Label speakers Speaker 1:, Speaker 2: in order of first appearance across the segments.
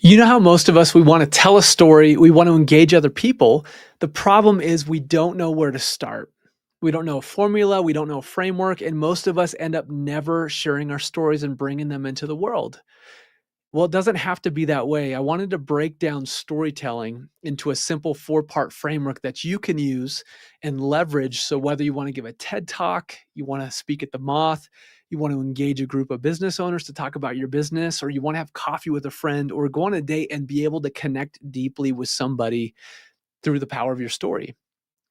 Speaker 1: You know how most of us, we want to tell a story, we want to engage other people. The problem is we don't know where to start. We don't know a formula, we don't know a framework, and most of us end up never sharing our stories and bringing them into the world. Well, it doesn't have to be that way. I wanted to break down storytelling into a simple four-part framework that you can use and leverage. So, whether you want to give a TED talk, you want to speak at the Moth, you want to engage a group of business owners to talk about your business, or you want to have coffee with a friend, or go on a date and be able to connect deeply with somebody through the power of your story.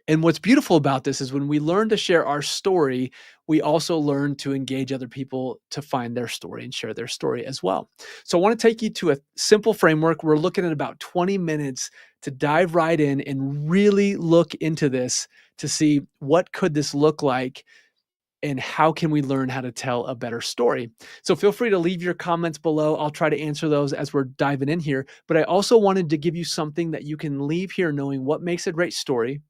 Speaker 1: And what's beautiful about this is when we learn to share our story, we also learn to engage other people to find their story and share their story as well. So I want to take you to a simple framework. We're looking at about 20 minutes to dive right in and really look into this to see what could this look like and how can we learn how to tell a better story. So feel free to leave your comments below. I'll try to answer those as we're diving in here. But I also wanted to give you something that you can leave here knowing what makes a great story,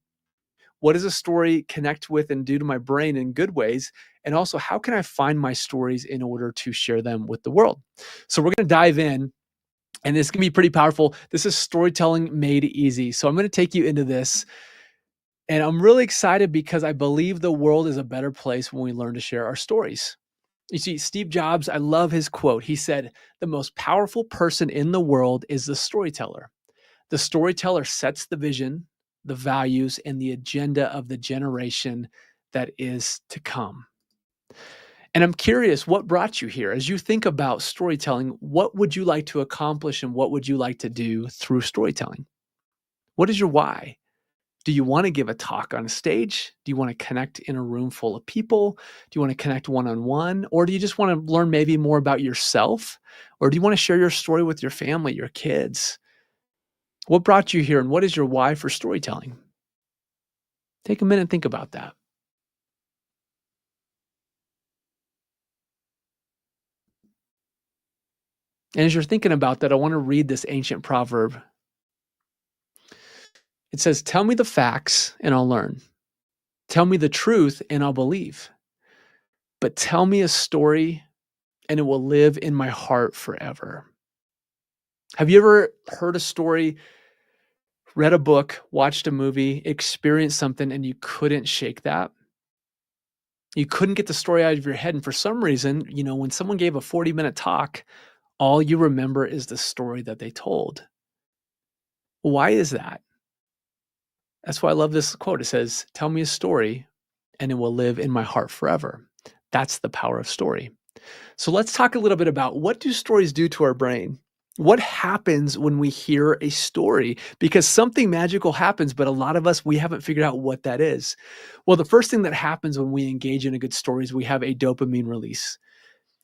Speaker 1: what does a story connect with and do to my brain in good ways? And also, how can I find my stories in order to share them with the world? So, we're going to dive in, and this can be pretty powerful. This is storytelling made easy. So, I'm going to take you into this. And I'm really excited because I believe the world is a better place when we learn to share our stories. You see, Steve Jobs, I love his quote. He said, "The most powerful person in the world is the storyteller. The storyteller sets the vision, the values, and the agenda of the generation that is to come." And I'm curious, what brought you here? As you think about storytelling, what would you like to accomplish and what would you like to do through storytelling? What is your why? Do you want to give a talk on a stage? Do you want to connect in a room full of people? Do you want to connect one on one? Or do you just want to learn maybe more about yourself? Or do you want to share your story with your family, your kids? What brought you here and what is your why for storytelling? Take a minute and think about that. And as you're thinking about that, I want to read this ancient proverb. It says, "Tell me the facts and I'll learn. Tell me the truth and I'll believe. But tell me a story and it will live in my heart forever." Have you ever heard a story, read a book, watched a movie, experienced something, and you couldn't shake that? You couldn't get the story out of your head. And for some reason, when someone gave a 40-minute talk, all you remember is the story that they told. Why is that? That's why I love this quote. It says, "Tell me a story and it will live in my heart forever." That's the power of story. So let's talk a little bit about, what do stories do to our brain? What happens when we hear a story? Because something magical happens, but a lot of us, we haven't figured out what that is. Well, the first thing that happens when we engage in a good story is we have a dopamine release.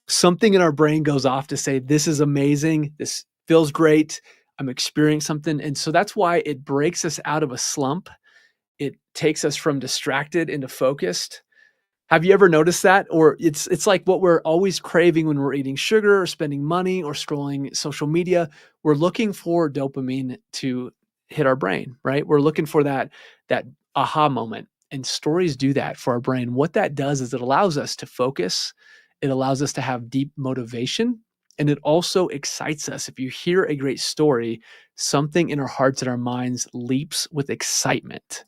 Speaker 1: Something in our brain goes off to say, this is amazing. This feels great. I'm experiencing something. And so that's why it breaks us out of a slump. It takes us from distracted into focused. Have you ever noticed that? Or it's like what we're always craving when we're eating sugar or spending money or scrolling social media. We're looking for dopamine to hit our brain, right? We're looking for that aha moment. And stories do that for our brain. What that does is it allows us to focus. It allows us to have deep motivation. And it also excites us. If you hear a great story, something in our hearts and our minds leaps with excitement.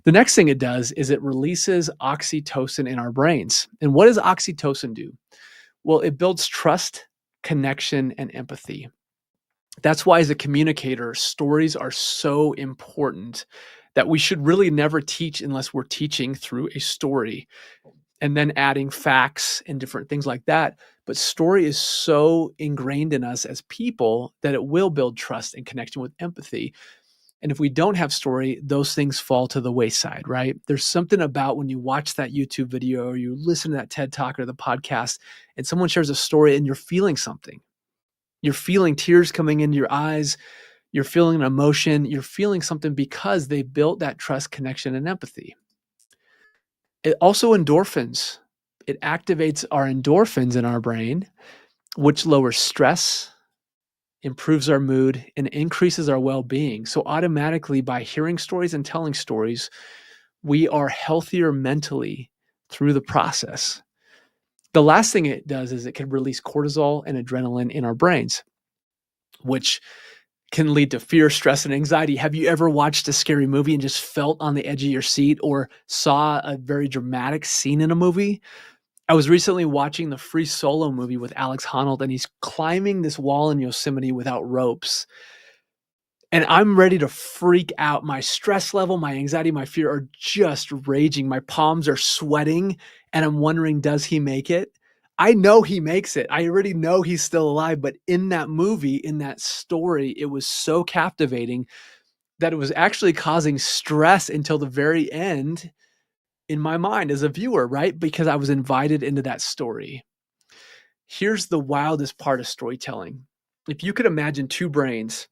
Speaker 1: The next thing it does is it releases oxytocin in our brains. And what does oxytocin do? Well, it builds trust, connection, and empathy. That's why, as a communicator, stories are so important that we should really never teach unless we're teaching through a story and then adding facts and different things like that. But story is so ingrained in us as people that it will build trust and connection with empathy. And if we don't have story, those things fall to the wayside, right? There's something about when you watch that YouTube video or you listen to that TED Talk or the podcast and someone shares a story and you're feeling something. You're feeling tears coming into your eyes. You're feeling an emotion. You're feeling something because they built that trust, connection, and empathy. It also endorphins. It activates our endorphins in our brain, which lowers stress, improves our mood, and increases our well-being. So automatically, by hearing stories and telling stories, we are healthier mentally through the process. The last thing it does is it can release cortisol and adrenaline in our brains. which can lead to fear, stress, and anxiety. Have you ever watched a scary movie and just felt on the edge of your seat or saw a very dramatic scene in a movie? I was recently watching the Free Solo movie with Alex Honnold, and he's climbing this wall in Yosemite without ropes. And I'm ready to freak out. My stress level, my anxiety, my fear are just raging. My palms are sweating, and I'm wondering, does he make it? I know he makes it. I already know he's still alive. But in that movie, in that story, it was so captivating that it was actually causing stress until the very end in my mind as a viewer, right? Because I was invited into that story. Here's the wildest part of storytelling. If you could imagine two brains,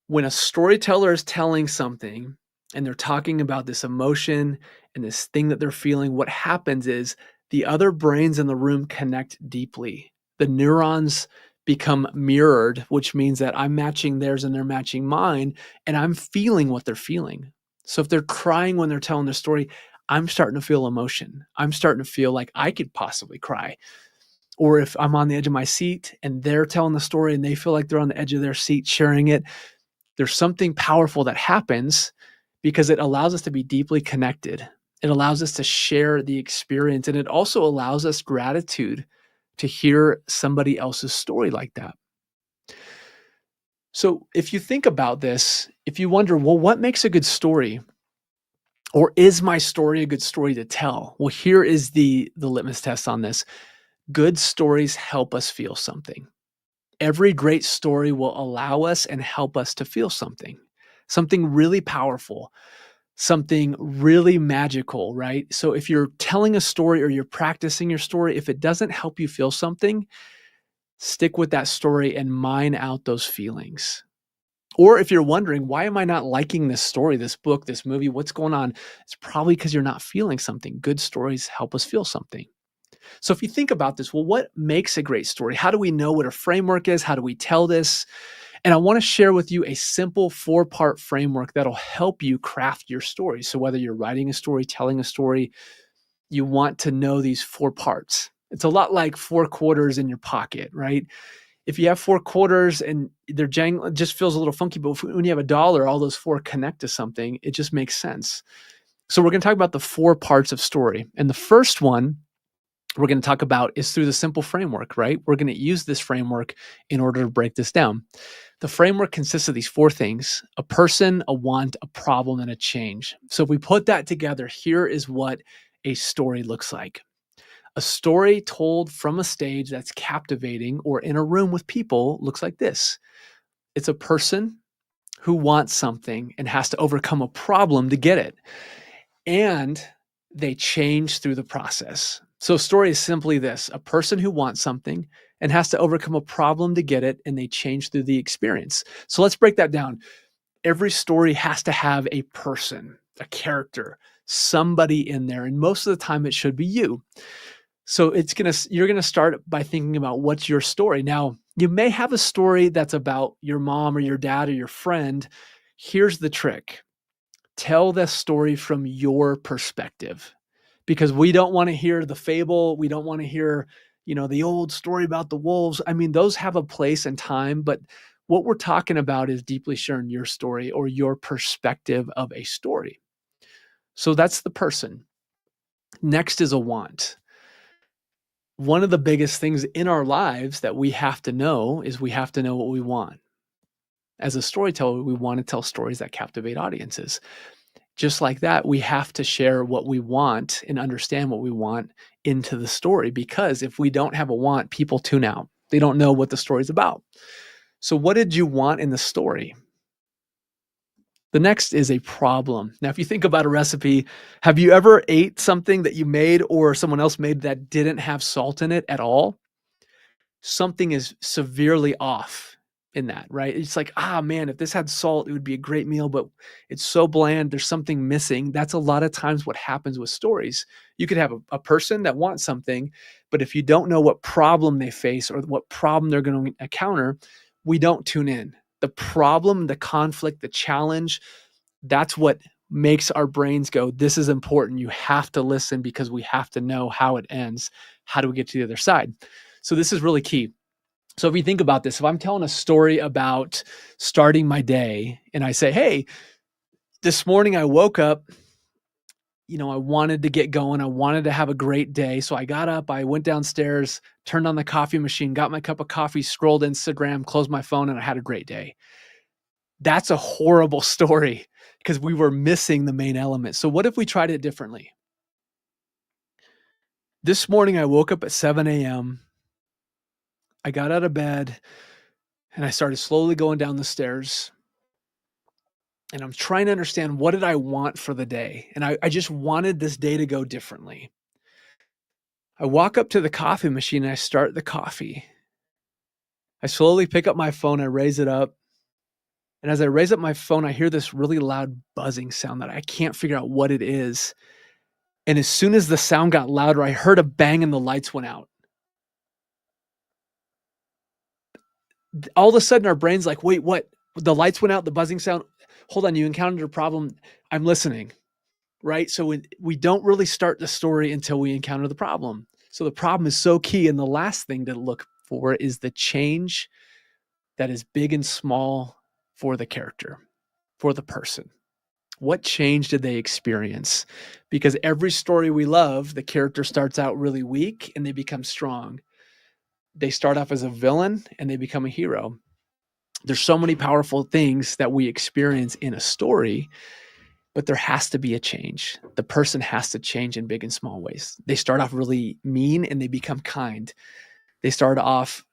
Speaker 1: when a storyteller is telling something and they're talking about this emotion and this thing that they're feeling, what happens is the other brains in the room connect deeply. The neurons become mirrored, which means that I'm matching theirs and they're matching mine, and I'm feeling what they're feeling. So if they're crying when they're telling their story, I'm starting to feel emotion. I'm starting to feel like I could possibly cry. Or if I'm on the edge of my seat and they're telling the story and they feel like they're on the edge of their seat sharing it, there's something powerful that happens because it allows us to be deeply connected. It allows us to share the experience, and it also allows us gratitude to hear somebody else's story like that. So if you think about this, if you wonder, well, what makes a good story? Or is my story a good story to tell? Well, here is the litmus test on this. Good stories help us feel something. Every great story will allow us and help us to feel something, something really powerful, something really magical, right? So if you're telling a story or you're practicing your story, if it doesn't help you feel something, stick with that story and mine out those feelings. Or if you're wondering, why am I not liking this story, this book, this movie, what's going on? It's probably because you're not feeling something. Good stories help us feel something. So if you think about this, well, what makes a great story? How do we know what a framework is? How do we tell this? And I want to share with you a simple 4-part framework that'll help you craft your story. So whether you're writing a story, telling a story, you want to know these 4 parts. It's a lot like 4 quarters in your pocket, right? If you have 4 quarters and they're it just feels a little funky, but when you have a dollar, all those 4 connect to something, it just makes sense. So we're going to talk about the 4 parts of story. And the first one we're going to talk about is through the simple framework, right? We're going to use this framework in order to break this down. The framework consists of these 4 things: a person, a want, a problem, and a change. So if we put that together, here is what a story looks like. A story told from a stage that's captivating or in a room with people looks like this. It's a person who wants something and has to overcome a problem to get it. And they change through the process. So, a story is simply this: a person who wants something and has to overcome a problem to get it, and they change through the experience. So, let's break that down. Every story has to have a person, a character, somebody in there. And most of the time, it should be you. So, you're gonna start by thinking about what's your story. Now, you may have a story that's about your mom or your dad or your friend. Here's the trick: tell the story from your perspective, because we don't want to hear the fable. We don't want to hear, the old story about the wolves. I mean, those have a place and time, but what we're talking about is deeply sharing your story or your perspective of a story. So that's the person. Next is a want. One of the biggest things in our lives that we have to know is we have to know what we want. As a storyteller, we want to tell stories that captivate audiences. Just like that, we have to share what we want and understand what we want into the story, because if we don't have a want, people tune out. They don't know what the story's about. So what did you want in the story? The next is a problem. Now, if you think about a recipe, have you ever ate something that you made or someone else made that didn't have salt in it at all? Something is severely off in that, right? It's like, man, if this had salt, it would be a great meal, but it's so bland. There's something missing. That's a lot of times what happens with stories. You could have a person that wants something, but if you don't know what problem they face or what problem they're going to encounter, we don't tune in. The problem, the conflict, the challenge, that's what makes our brains go, this is important. You have to listen because we have to know how it ends. How do we get to the other side? So this is really key. So if you think about this, if I'm telling a story about starting my day and I say, hey, this morning I woke up, I wanted to get going. I wanted to have a great day. So I got up, I went downstairs, turned on the coffee machine, got my cup of coffee, scrolled Instagram, closed my phone, and I had a great day. That's a horrible story because we were missing the main element. So what if we tried it differently? This morning I woke up at 7 a.m. I got out of bed and I started slowly going down the stairs. And I'm trying to understand, what did I want for the day? And I just wanted this day to go differently. I walk up to the coffee machine and I start the coffee. I slowly pick up my phone, I raise it up. And as I raise up my phone, I hear this really loud buzzing sound that I can't figure out what it is. And as soon as the sound got louder, I heard a bang and the lights went out. All of a sudden, our brain's like, wait, what? The lights went out, the buzzing sound. Hold on, you encountered a problem. I'm listening, right? So we don't really start the story until we encounter the problem. So the problem is so key. And the last thing to look for is the change that is big and small for the character, for the person. What change did they experience? Because every story we love, the character starts out really weak and they become strong. They start off as a villain and they become a hero. There's so many powerful things that we experience in a story, but there has to be a change. The person has to change in big and small ways. They start off really mean and they become kind. They start off,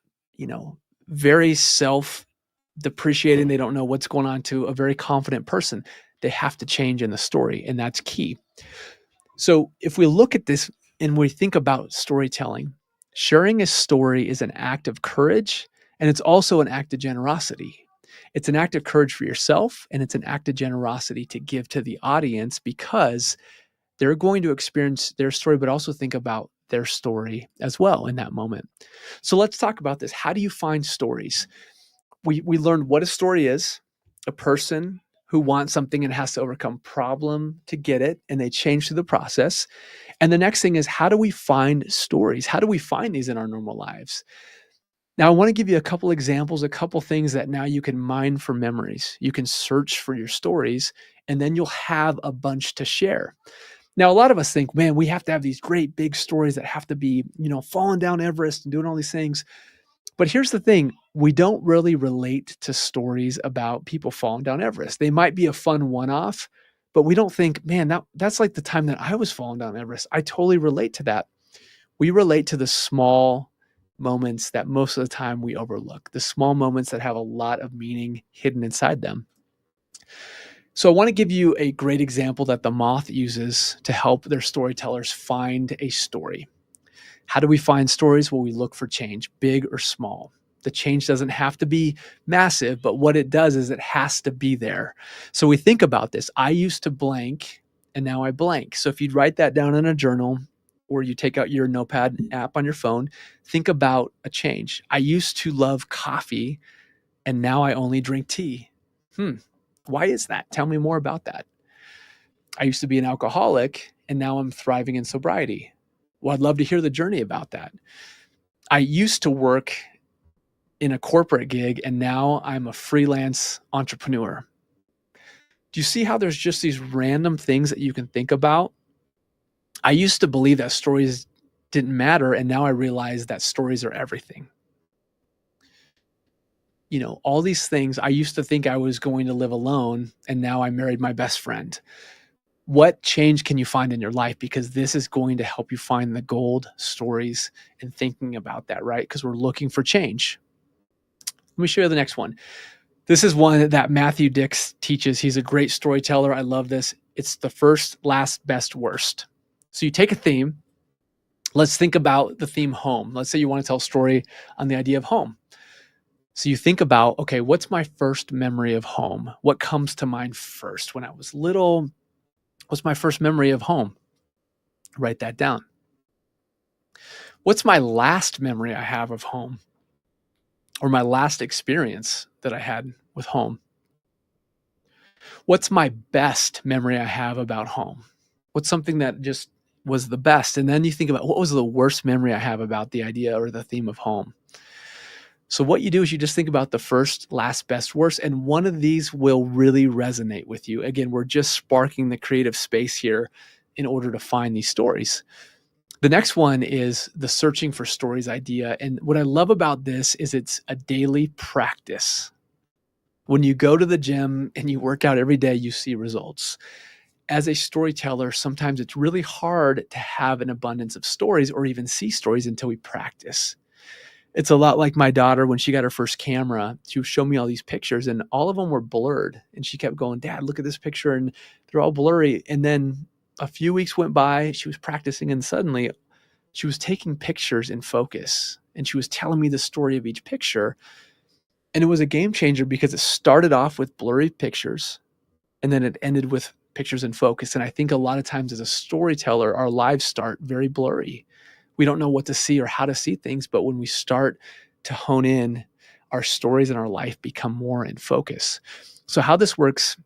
Speaker 1: very self-depreciating. They don't know what's going on, to a very confident person. They have to change in the story, and that's key. So if we look at this and we think about storytelling, sharing a story is an act of courage, and it's also an act of generosity. It's an act of courage for yourself, and it's an act of generosity to give to the audience, because they're going to experience their story, but also think about their story as well in that moment. So let's talk about this. How do you find stories? We learned what a story is: a person who wants something and has to overcome problem to get it, and they change through the process. And the next thing is, how do we find stories? How do we find these in our normal lives? Now, I want to give you a couple examples, a couple things that now you can mine for memories. You can search for your stories, and then you'll have a bunch to share. Now, a lot of us think, man, we have to have these great big stories that have to be, falling down Everest and doing all these things. But here's the thing, we don't really relate to stories about people falling down Everest. They might be a fun one-off, but we don't think, man, that's like the time that I was falling down Everest. I totally relate to that. We relate to the small moments that most of the time we overlook, the small moments that have a lot of meaning hidden inside them. So I want to give you a great example that The Moth uses to help their storytellers find a story. How do we find stories? Well, we look for change, big or small. The change doesn't have to be massive, but what it does is it has to be there. So we think about this. I used to blank and now I blank. So if you'd write that down in a journal, or you take out your notepad app on your phone, think about a change. I used to love coffee and now I only drink tea. Why is that? Tell me more about that. I used to be an alcoholic and now I'm thriving in sobriety. Well, I'd love to hear the journey about that. I used to work in a corporate gig and now I'm a freelance entrepreneur. Do you see how there's just these random things that you can think about? I used to believe that stories didn't matter, and now I realize that stories are everything. All these things, I used to think I was going to live alone, and now I married my best friend. What change can you find in your life? Because this is going to help you find the gold stories and thinking about that, right? Because we're looking for change. Let me show you the next one. This is one that Matthew Dix teaches. He's a great storyteller. I love this. It's the first, last, best, worst. So you take a theme. Let's think about the theme home. Let's say you want to tell a story on the idea of home. So you think about, okay, what's my first memory of home? What comes to mind first? When I was little, what's my first memory of home? Write that down. What's my last memory I have of home? Or my last experience that I had with home? What's my best memory I have about home? What's something that just was the best? And then you think about, what was the worst memory I have about the idea or the theme of home? So what you do is you just think about the first, last, best, worst, and one of these will really resonate with you. Again, we're just sparking the creative space here in order to find these stories. The next one is the searching for stories idea. And what I love about this is it's a daily practice. When you go to the gym and you work out every day, you see results. As a storyteller, sometimes it's really hard to have an abundance of stories or even see stories until we practice. It's a lot like my daughter when she got her first camera. She would show me all these pictures and all of them were blurred. And she kept going, Dad, look at this picture. And they're all blurry. And then a few weeks went by, she was practicing, and suddenly she was taking pictures in focus and she was telling me the story of each picture. And it was a game changer because it started off with blurry pictures and then it ended with pictures in focus. And I think a lot of times as a storyteller, our lives start very blurry. We don't know what to see or how to see things, but when we start to hone in, our stories in our life become more in focus. So how this works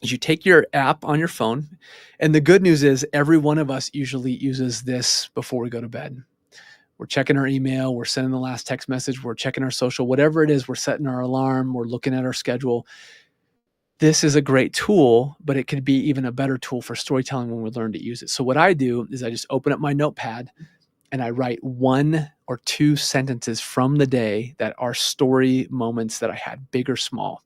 Speaker 1: is you take your app on your phone, and the good news is every one of us usually uses this before we go to bed. We're checking our email, we're sending the last text message, we're checking our social, whatever it is, we're setting our alarm, we're looking at our schedule. This is a great tool, but it could be even a better tool for storytelling when we learn to use it. So what I do is I just open up my notepad and I write 1 or 2 sentences from the day that are story moments that I had, big or small.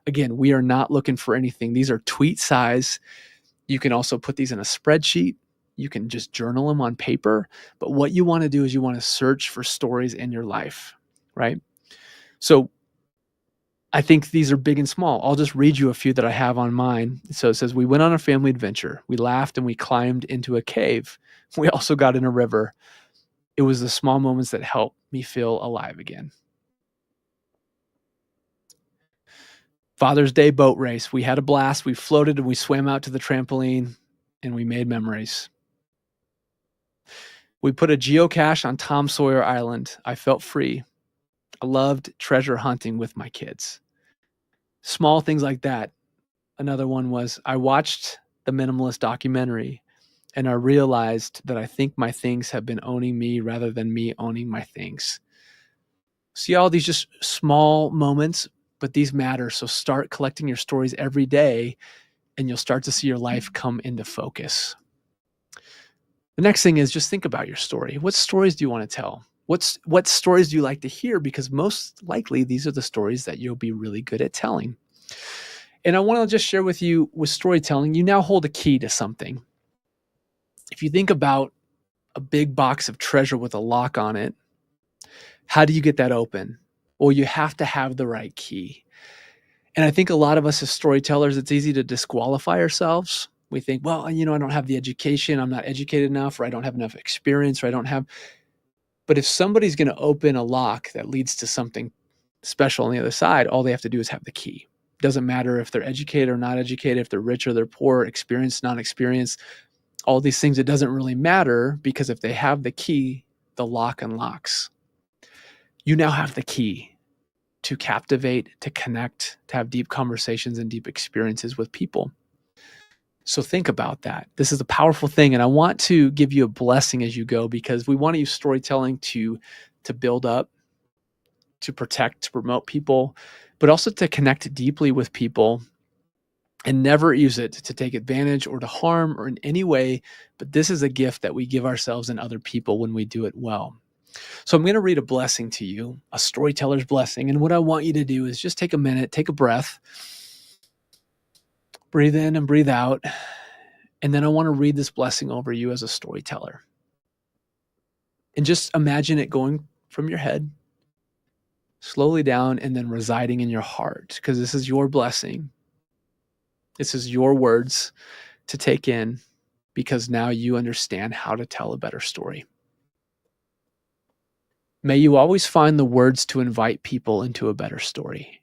Speaker 1: Again, we are not looking for anything. These are tweet size. You can also put these in a spreadsheet. You can just journal them on paper. But what you want to do is you want to search for stories in your life, right? So I think these are big and small. I'll just read you a few that I have on mine. So it says, we went on a family adventure. We laughed and we climbed into a cave. We also got in a river. It was the small moments that helped me feel alive again. Father's Day boat race. We had a blast. We floated and we swam out to the trampoline and we made memories. We put a geocache on Tom Sawyer Island. I felt free. I loved treasure hunting with my kids. Small things like that. Another one was I watched the Minimalist documentary and I realized that I think my things have been owning me rather than me owning my things. See all these just small moments, but these matter. So start collecting your stories every day and you'll start to see your life come into focus. The next thing is just think about your story. What stories do you want to tell? What stories do you like to hear? Because most likely these are the stories that you'll be really good at telling. And I want to just share with you with storytelling, you now hold a key to something. If you think about a big box of treasure with a lock on it, how do you get that open? Well, you have to have the right key. And I think a lot of us as storytellers, it's easy to disqualify ourselves. We think, well, I don't have the education, I'm not educated enough, or I don't have enough experience, or I don't have. But if somebody's going to open a lock that leads to something special on the other side, all they have to do is have the key. Doesn't matter if they're educated or not educated, if they're rich or they're poor, experienced, non-experienced, all these things, it doesn't really matter because if they have the key, the lock unlocks. You now have the key to captivate, to connect, to have deep conversations and deep experiences with people. So think about that. This is a powerful thing. And I want to give you a blessing as you go because we want to use storytelling to build up, to protect, to promote people, but also to connect deeply with people and never use it to take advantage or to harm or in any way. But this is a gift that we give ourselves and other people when we do it well. So I'm going to read a blessing to you, a storyteller's blessing. And what I want you to do is just take a minute, take a breath, breathe in and breathe out. And then I want to read this blessing over you as a storyteller. And just imagine it going from your head slowly down and then residing in your heart, because this is your blessing. This is your words to take in because now you understand how to tell a better story. May you always find the words to invite people into a better story.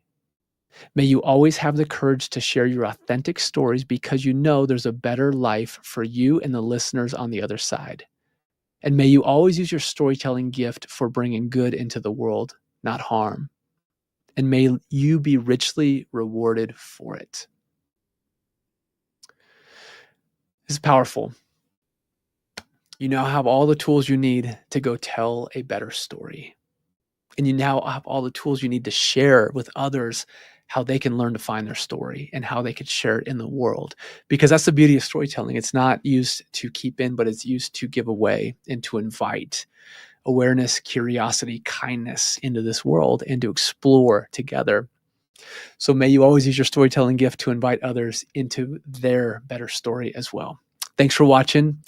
Speaker 1: May you always have the courage to share your authentic stories because you know there's a better life for you and the listeners on the other side. And may you always use your storytelling gift for bringing good into the world, not harm. And may you be richly rewarded for it. This is powerful. You now have all the tools you need to go tell a better story. And you now have all the tools you need to share with others how they can learn to find their story and how they could share it in the world. Because that's the beauty of storytelling. It's not used to keep in, but it's used to give away and to invite awareness, curiosity, kindness into this world and to explore together. So may you always use your storytelling gift to invite others into their better story as well. Thanks for watching,